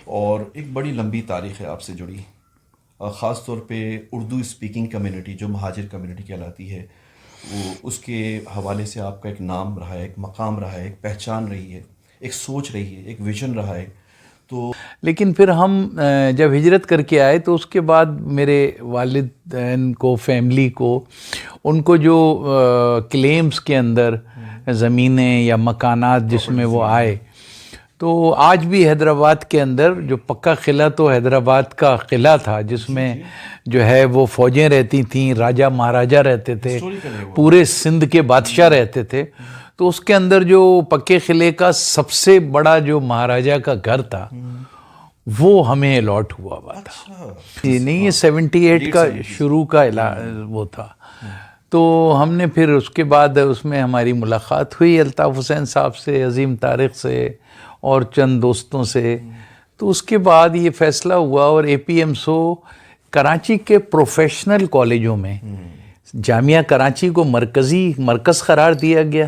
اور ایک بڑی لمبی تاریخ ہے آپ سے جڑی، خاص طور پہ اردو اسپیکنگ کمیونٹی جو مہاجر کمیونٹی کہلاتی ہے، وہ اس کے حوالے سے آپ کا ایک نام رہا ہے، ایک مقام رہا ہے، ایک پہچان رہی ہے، ایک سوچ رہی ہے، ایک ویژن رہا ہے. تو لیکن پھر ہم جب ہجرت کر کے آئے تو اس کے بعد میرے والدین کو، فیملی کو، ان کو جو کلیمز کے اندر زمینیں یا مکانات جس میں وہ آئے، تو آج بھی حیدرآباد کے اندر جو پکا قلعہ تو حیدرآباد کا قلعہ تھا جس میں جو ہے وہ فوجیں رہتی تھیں، راجہ مہاراجہ رہتے تھے، پورے سندھ کے بادشاہ رہتے تھے. تو اس کے اندر جو پکے قلعے کا سب سے بڑا جو مہاراجہ کا گھر تھا وہ ہمیں الاٹ ہوا ہوا تھا. نہیں، یہ 78 کا شروع کا وہ تھا. تو ہم نے پھر اس کے بعد اس میں ہماری ملاقات ہوئی الطاف حسین صاحب سے، عظیم طارق سے اور چند دوستوں سے. تو اس کے بعد یہ فیصلہ ہوا اور اے پی ایم سو کراچی کے پروفیشنل کالجوں میں جامعہ کراچی کو مرکز قرار دیا گیا،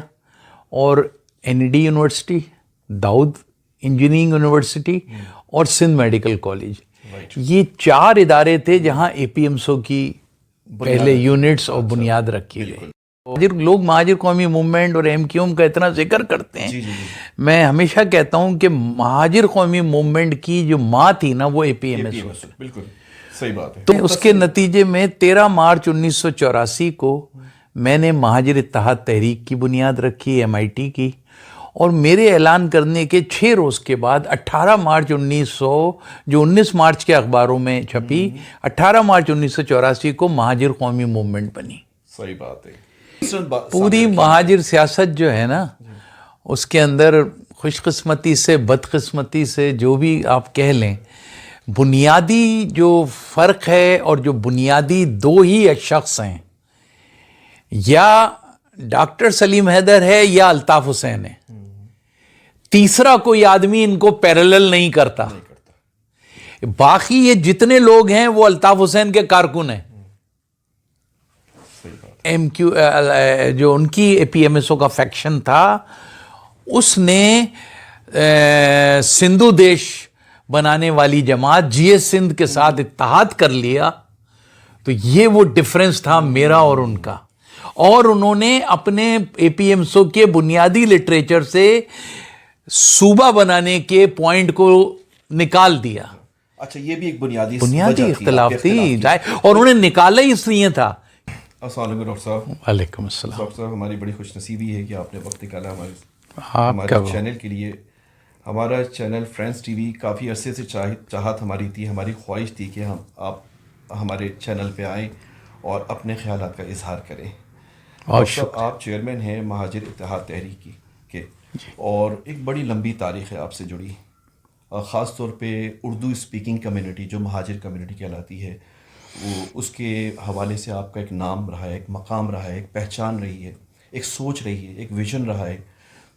اور این ای ڈی یونیورسٹی، داؤد انجینئرنگ یونیورسٹی اور سندھ میڈیکل کالج، یہ 4 ادارے تھے جہاں اے پی ایم سو کی پہلے یونٹس اور بنیاد رکھی گئی. لوگ مہاجر قومی موومنٹ اور ایم کیو ایم کا اتنا ذکر کرتے ہیں، میں ہمیشہ کہتا ہوں کہ مہاجر قومی موومنٹ کی جو ماں تھی نا وہ اے پی ایم ایس. بالکل صحیح بات ہے. تو اس کے نتیجے میں 13 مارچ 1984 کو میں نے مہاجر اتحاد تحریک کی بنیاد رکھی، ایم آئی ٹی کی، اور میرے اعلان کرنے کے 6 روز کے بعد 18 مارچ 1900 جو 19 مارچ کے اخباروں میں چھپی، 18 مارچ 1984 کو مہاجر قومی موومنٹ بنی. صحیح بات ہے. پوری مہاجر سیاست جو ہے نا، اس کے اندر خوش قسمتی سے، بد قسمتی سے، جو بھی آپ کہہ لیں، بنیادی جو فرق ہے اور جو بنیادی 2 ہی شخص ہیں، یا ڈاکٹر سلیم حیدر ہے یا الطاف حسین ہے. تیسرا کوئی آدمی ان کو پیرلل نہیں کرتا. باقی یہ جتنے لوگ ہیں وہ الطاف حسین کے کارکن ہیں. ایم کیو جو ان کی اے پی ایم ایس او کا فیکشن تھا، اس نے سندھو دیش بنانے والی جماعت جی ایس سندھ کے ساتھ اتحاد کر لیا. تو یہ وہ ڈفرنس تھا میرا اور ان کا. اور انہوں نے اپنے اے پی ایم ایس او کے بنیادی لٹریچر سے صوبہ بنانے کے پوائنٹ کو نکال دیا. اچھا، یہ بھی ایک بنیادی اختلاف تھی، اور انہوں نے نکالا ہی اس لیے تھا. السلام علیکم ڈاکٹر صاحب. وعلیکم السلام. ڈاکٹر صاحب، ہماری بڑی خوش نصیبی ہے کہ آپ نے وقت نکالا ہمارے چینل کے لیے. ہمارا چینل فرینڈز ٹی وی کافی عرصے سے چاہت ہماری تھی، ہماری خواہش تھی کہ آپ ہمارے چینل پہ آئیں اور اپنے خیالات کا اظہار کریں. آپ چیئرمین ہیں مہاجر اتحاد تحریک کے، اور ایک بڑی لمبی تاریخ ہے آپ سے جڑی، خاص طور پہ اردو اسپیکنگ کمیونٹی جو مہاجر کمیونٹی کہلاتی ہے، وہ اس کے حوالے سے آپ کا ایک نام رہا ہے، ایک مقام رہا ہے، ایک پہچان رہی ہے، ایک سوچ رہی ہے، ایک ویژن رہا ہے.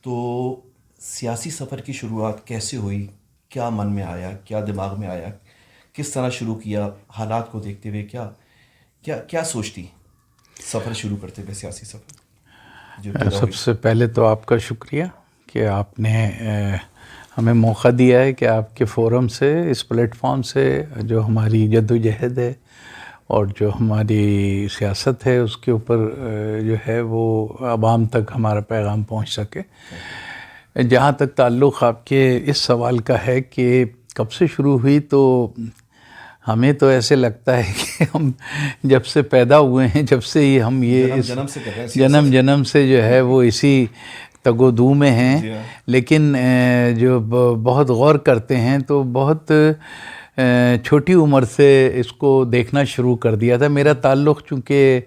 تو سیاسی سفر کی شروعات کیسے ہوئی؟ کیا من میں آیا؟ کیا دماغ میں آیا؟ کس طرح شروع کیا؟ حالات کو دیکھتے ہوئے کیا سوچتی سفر شروع کرتے ہوئے، سیاسی سفر؟ سب سے پہلے تو آپ کا شکریہ کہ آپ نے ہمیں موقع دیا ہے کہ آپ کے فورم سے، اس پلیٹ فارم سے جو ہماری جد و جہد ہے اور جو ہماری سیاست ہے اس کے اوپر جو ہے وہ عوام تک ہمارا پیغام پہنچ سکے. جہاں تک تعلق آپ کے اس سوال کا ہے کہ کب سے شروع ہوئی، تو ہمیں تو ایسے لگتا ہے کہ ہم جب سے پیدا ہوئے ہیں، جب سے ہی ہم یہ جنم سے جو ہے وہ اسی تگ و دو میں ہیں. لیکن جو بہت غور کرتے ہیں تو بہت چھوٹی عمر سے اس کو دیکھنا شروع کر دیا تھا. میرا تعلق چونکہ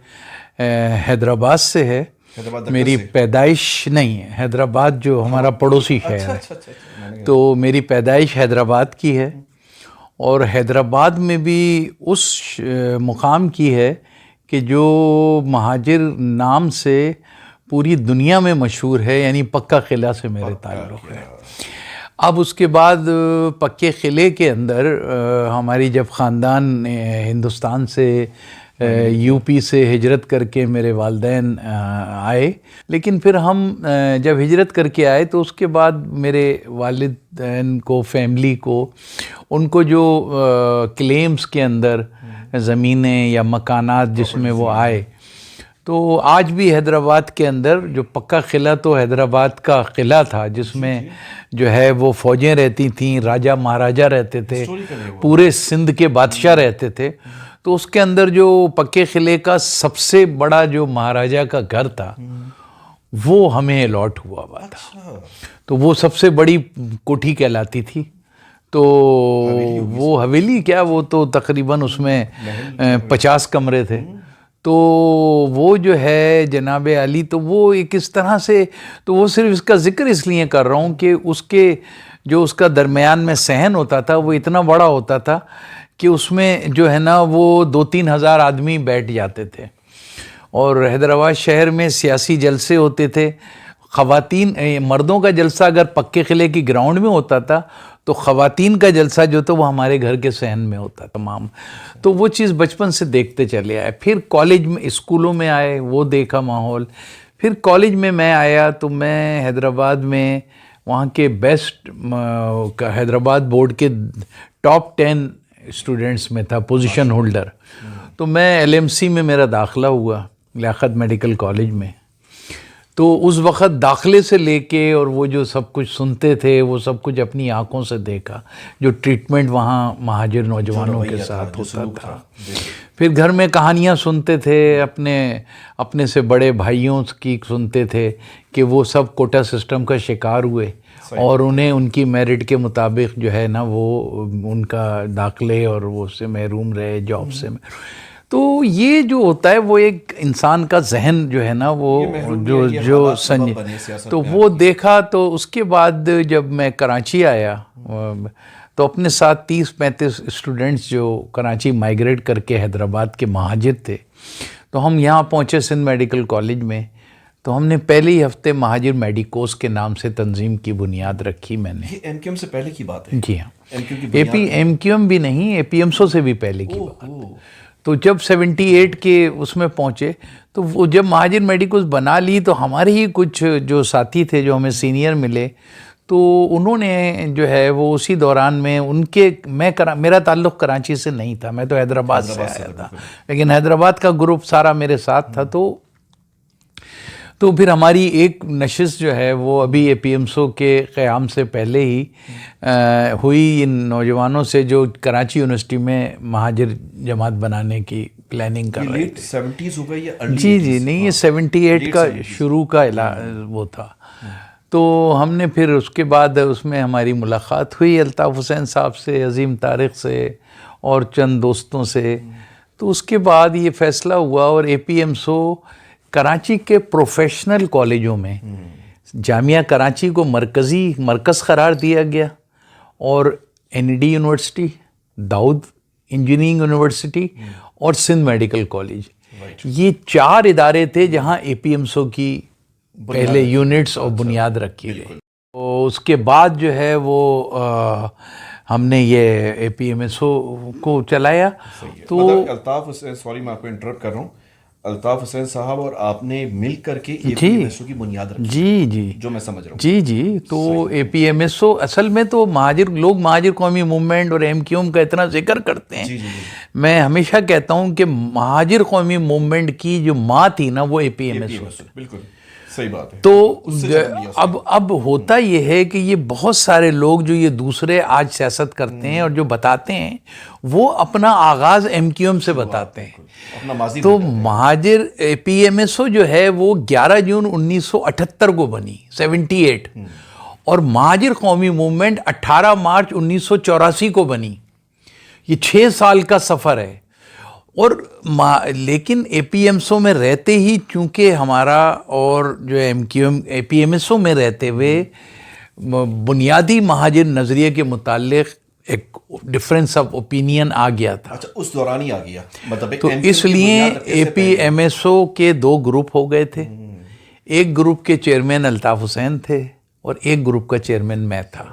حیدرآباد سے ہے، میری پیدائش نہیں ہے، حیدرآباد جو ہمارا پڑوسی شہر ہے، تو میری پیدائش حیدرآباد کی ہے، اور حیدرآباد میں بھی اس مقام کی ہے کہ جو مہاجر نام سے پوری دنیا میں مشہور ہے، یعنی پکا قلعہ سے میرے تعلق ہے. اب اس کے بعد پکے قلعے کے اندر ہماری جب خاندان ہندوستان سے یو پی سے ہجرت کر کے میرے والدین آئے، لیکن پھر ہم جب ہجرت کر کے آئے تو اس کے بعد میرے والدین کو، فیملی کو، ان کو جو کلیمز کے اندر زمینیں یا مکانات جس میں وہ آئے، تو آج بھی حیدرآباد کے اندر جو پکا قلعہ تو حیدرآباد کا قلعہ تھا جس میں جو ہے وہ فوجیں رہتی تھیں، راجہ مہاراجہ رہتے تھے، پورے سندھ کے بادشاہ رہتے تھے، تو اس کے اندر جو پکے قلعے کا سب سے بڑا جو مہاراجہ کا گھر تھا وہ ہمیں الاٹ ہوا تھا، تو وہ سب سے بڑی کوٹھی کہلاتی تھی۔ تو وہ حویلی کیا، وہ تو تقریباً اس میں 50 کمرے تھے، تو وہ جو ہے جناب علی، تو وہ ایک اس طرح سے، تو وہ صرف اس کا ذکر اس لیے کر رہا ہوں کہ اس کے جو اس کا درمیان میں صحن ہوتا تھا وہ اتنا بڑا ہوتا تھا کہ اس میں جو ہے نا وہ 2-3 ہزار آدمی بیٹھ جاتے تھے، اور حیدرآباد شہر میں سیاسی جلسے ہوتے تھے، خواتین، مردوں کا جلسہ اگر پکے قلعے کی گراؤنڈ میں ہوتا تھا تو خواتین کا جلسہ جو تھا وہ ہمارے گھر کے صحن میں ہوتا تمام، تو وہ چیز بچپن سے دیکھتے چلے آئے۔ پھر کالج میں، اسکولوں میں آئے، وہ دیکھا ماحول، پھر کالج میں آیا تو میں حیدرآباد میں وہاں کے بیسٹ، حیدرآباد بورڈ کے ٹاپ 10 اسٹوڈنٹس میں تھا، پوزیشن ہولڈر، تو میں LMC میں میرا داخلہ ہوا، لیاقت میڈیکل کالج میں۔ تو اس وقت داخلے سے لے کے اور وہ جو سب کچھ سنتے تھے وہ سب کچھ اپنی آنکھوں سے دیکھا، جو ٹریٹمنٹ وہاں مہاجر نوجوانوں کے ساتھ ہوتا تھا۔ پھر گھر میں کہانیاں سنتے تھے، اپنے سے بڑے بھائیوں کی سنتے تھے کہ وہ سب کوٹا سسٹم کا شکار ہوئے اور انہیں ان کی میرٹ کے مطابق جو ہے نا وہ ان کا داخلے اور وہ سے محروم رہے، جاب سے۔ تو یہ جو ہوتا ہے وہ ایک انسان کا ذہن جو ہے نا وہ جو تو وہ دیکھا۔ تو اس کے بعد جب میں کراچی آیا تو اپنے ساتھ 30-35 اسٹوڈنٹس جو کراچی مائیگریٹ کر کے حیدرآباد کے مہاجر تھے، تو ہم یہاں پہنچے سندھ میڈیکل کالج میں، تو ہم نے پہلے ہی ہفتے مہاجر میڈیکوز کے نام سے تنظیم کی بنیاد رکھی میں نے۔ یہ MQM سے پہلے کی بات ہے؟ جی ہاں، MQM بھی نہیں، APMSO سے بھی پہلے کی بات۔ تو جب 78 کے اس میں پہنچے تو وہ جب مہاجر میڈیکوز بنا لی تو ہمارے ہی کچھ جو ساتھی تھے جو ہمیں سینئر ملے، تو انہوں نے جو ہے وہ اسی دوران میں میرا تعلق کراچی سے نہیں تھا، میں تو حیدرآباد سے آیا تھا، لیکن حیدرآباد کا گروپ سارا میرے ساتھ تھا۔ تو پھر ہماری ایک نشست جو ہے وہ ابھی APMSO کے قیام سے پہلے ہی ہوئی ان نوجوانوں سے جو کراچی یونیورسٹی میں مہاجر جماعت بنانے کی پلاننگ کر رہے تھے۔ 70s ہو گئی یا جی نہیں، یہ 78 کا شروع کا وہ تھا۔ تو ہم نے پھر اس کے بعد اس میں ہماری ملاقات ہوئی الطاف حسین صاحب سے، عظیم طارق سے اور چند دوستوں سے، تو اس کے بعد یہ فیصلہ ہوا اور APMSO کراچی کے پروفیشنل کالجوں میں جامعہ کراچی کو مرکز قرار دیا گیا، اور ND یونیورسٹی، داؤد انجینئرنگ یونیورسٹی اور سندھ میڈیکل کالج، یہ 4 ادارے تھے جہاں APMSO کی پہلے یونٹس اور بنیاد رکھی گئی۔ تو اس کے بعد جو ہے وہ ہم نے یہ APMSO کو چلایا۔ تو الطاف حسین، سوری میں آپ کو انٹرپٹ کر رہا ہوں، الطاف حسین صاحب اور آپ نے مل کر کے APMSO کی بنیاد رکھی؟ جی جو میں سمجھ رہا ہوں۔ جی تو APMSO اصل میں تو لوگ مہاجر قومی موومنٹ اور MQM کا اتنا ذکر کرتے ہیں، میں ہمیشہ کہتا ہوں کہ مہاجر قومی موومنٹ کی جو ماں تھی نا وہ APMSO۔ بالکل صحیح بات ہے۔ تو اب ہوتا یہ ہے کہ یہ بہت سارے لوگ جو یہ دوسرے آج سیاست کرتے ہیں اور جو بتاتے ہیں وہ اپنا آغاز MQM سے بتاتے ہیں۔ تو مہاجر APMSO جو ہے وہ 11 جون 1978 کو بنی، 78، اور مہاجر قومی موومنٹ 18 مارچ 1984 کو بنی۔ یہ 6 سال کا سفر ہے، اور لیکن APMSO میں رہتے ہی چونکہ ہمارا اور جو APMSO میں رہتے ہوئے بنیادی مہاجر نظریے کے متعلق ایک ڈفرینس آف اوپینین آ گیا تھا۔ اچھا، اس دوران ہی آ گیا، مطلب تو اس لیے APMSO کے 2 گروپ ہو گئے تھے، ایک گروپ کے چیئرمین الطاف حسین تھے اور ایک گروپ کا چیئرمین میں تھا۔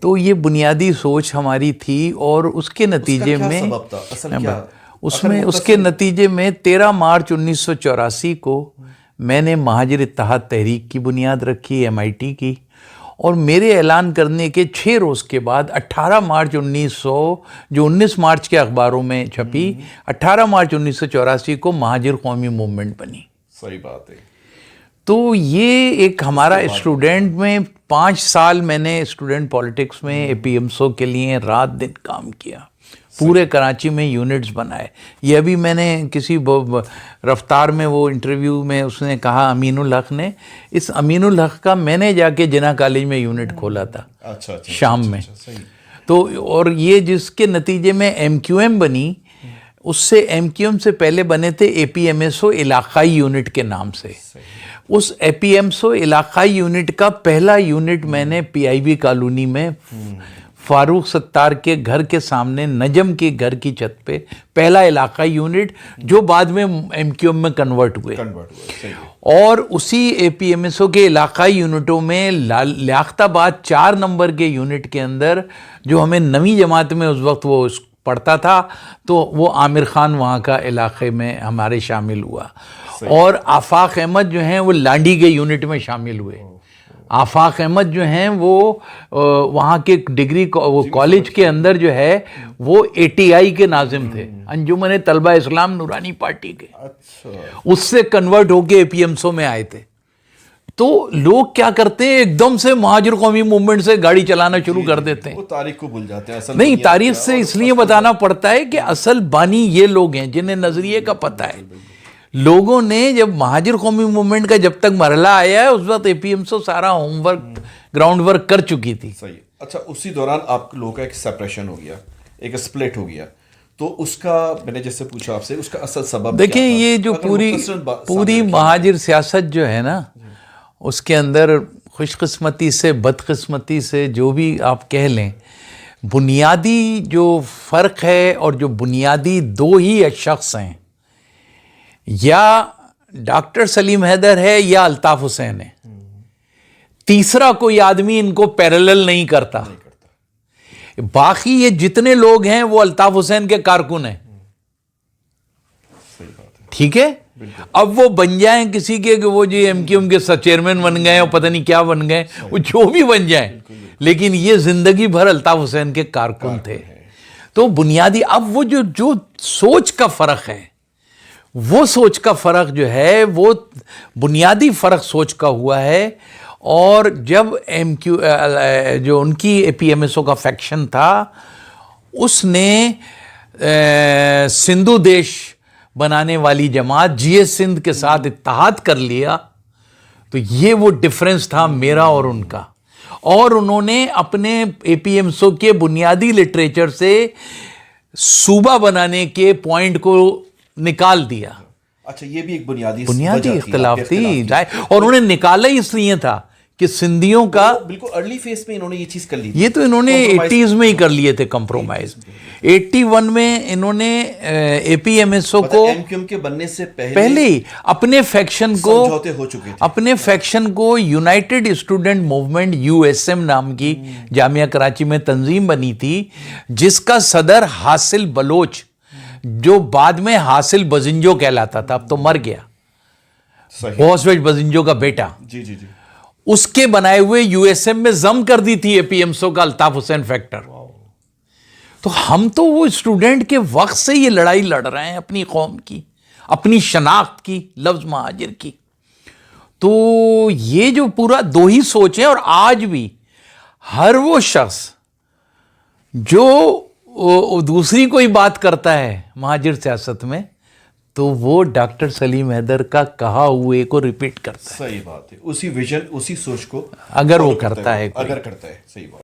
تو یہ بنیادی سوچ ہماری تھی، اور اس کے نتیجے میں اس کے نتیجے میں 13 مارچ 1984 کو میں نے مہاجر اتحاد تحریک کی بنیاد رکھی MIT کی، اور میرے اعلان کرنے کے 6 روز کے بعد 18 مارچ 19 مارچ کے اخباروں میں چھپی، 18 مارچ 1984 کو مہاجر قومی موومنٹ بنی۔ صحیح بات ہے۔ تو یہ ایک ہمارا اسٹوڈنٹ میں 5 سال میں نے اسٹوڈنٹ پالیٹکس میں APMSO کے لیے رات دن کام کیا، پورے کراچی میں یونٹس بنائے۔ یہ ابھی میں نے کسی رفتار میں وہ انٹرویو میں اس نے کہا، امین الحق نے، اس امین الحق کا میں نے جا کے جناح کالج میں یونٹ کھولا تھا شام میں۔ تو اور یہ جس کے نتیجے میں MQM بنی، اس سے MQM سے پہلے بنے تھے APMSO علاقائی یونٹ کے نام سے۔ اس APMSO علاقائی یونٹ کا پہلا یونٹ میں نے PIB کالونی میں فاروق ستار کے گھر کے سامنے نجم کے گھر کی چھت پہ پہلا علاقائی یونٹ، جو بعد میں MQM میں کنورٹ ہوئے، اور اسی APMSO کے علاقائی یونٹوں میں لیاقت آباد 4 نمبر کے یونٹ کے اندر، جو ہمیں 9ویں جماعت میں اس وقت وہ پڑھتا تھا، تو وہ عامر خان وہاں کا علاقے میں ہمارے شامل ہوا، اور آفاق احمد جو ہیں وہ لانڈی کے یونٹ میں شامل ہوئے۔ آفاق احمد جو ہیں وہ وہاں کے ڈگری کالج کے اندر جو ہے وہ ATI کے ناظم تھے، انجمن طلبہ اسلام نورانی پارٹی کے، اس سے کنورٹ ہو کے APMSO میں آئے تھے۔ تو لوگ کیا کرتے ہیں، ایک دم سے مہاجر قومی موومنٹ سے گاڑی چلانا شروع کر دیتے ہیں، وہ تاریخ کو بھول جاتے ہیں۔ نہیں، تاریخ سے اس لیے بتانا پڑتا ہے کہ اصل بانی یہ لوگ ہیں جنہیں نظریے کا پتہ ہے۔ لوگوں نے جب مہاجر قومی موومنٹ کا جب تک مرحلہ آیا ہے، اس وقت APMSO سارا ہوم ورک، گراؤنڈ ورک کر چکی تھی۔ صحیح۔ اچھا، اسی دوران آپ لوگوں کا ایک سیپریشن ہو گیا، ایک سپلٹ ہو گیا، تو اس کا میں نے جیسے پوچھا آپ سے، اس کا اصل سبب دیکھیں، یہ جو پوری مہاجر سیاست جو ہے نا، اس کے اندر خوش قسمتی سے بدقسمتی سے جو بھی آپ کہہ لیں، بنیادی جو فرق ہے اور جو بنیادی 2 ہی شخص ہیں، یا ڈاکٹر سلیم حیدر ہے یا الطاف حسین ہے، تیسرا کوئی آدمی ان کو پیرلل نہیں کرتا۔ باقی یہ جتنے لوگ ہیں وہ الطاف حسین کے کارکن ہیں، ٹھیک ہے؟ اب وہ بن جائیں کسی کے کہ وہ جی MQM کے چیئرمین بن گئے اور پتہ نہیں کیا بن گئے، وہ جو بھی بن جائیں، لیکن یہ زندگی بھر الطاف حسین کے کارکن تھے۔ تو بنیادی اب وہ جو سوچ کا فرق ہے، وہ سوچ کا فرق جو ہے وہ بنیادی فرق سوچ کا ہوا ہے۔ اور جب جو ان کی APMSO کا فیکشن تھا، اس نے سندھو دیش بنانے والی جماعت GS سندھ کے ساتھ اتحاد کر لیا، تو یہ وہ ڈفرنس تھا میرا اور ان کا، اور انہوں نے اپنے APMSO کے بنیادی لٹریچر سے صوبہ بنانے کے پوائنٹ کو نکال دیا۔ اچھا، یہ بھی ایک بنیادی اختلاف تھی، اور انہوں نے نکالا ہی اس لیے تھا کہ سندھیوں کا بالکل ارلی فیس میں انہوں نے یہ چیز کر لی، یہ تو انہوں نے 80s میں ہی کر لیے تھے کمپرومائز۔ 81 میں انہوں نے APMSO کو MQM کے بننے سے پہلے ہی اپنے فیکشن کو سمجھوتے ہو چکے تھے، اپنے فیکشن کو یونائٹڈ اسٹوڈنٹ موومنٹ USM نام کی جامعہ کراچی میں تنظیم بنی تھی، جس کا صدر حاصل بلوچ، جو بعد میں حاصل بزنجو کہلاتا تھا، اب تو مر گیا، بوسویج بزنجو کا بیٹا، جی، اس کے بنائے ہوئے USM میں ضم کر دی تھی APMSO کا الطاف حسین فیکٹر۔ تو ہم تو وہ اسٹوڈنٹ کے وقت سے یہ لڑائی لڑ رہے ہیں اپنی قوم کی، اپنی شناخت کی، لفظ مہاجر کی۔ تو یہ جو پورا 2 ہی سوچ ہے، اور آج بھی ہر وہ شخص جو دوسری کوئی بات کرتا ہے مہاجر سیاست میں، تو وہ ڈاکٹر سلیم حیدر کا کہا ہوئے کو ریپیٹ کرتا ہے۔ صحیح بات ہے، اسی ویژن، اسی سوچ کو اگر وہ کرتا ہے، صحیح بات۔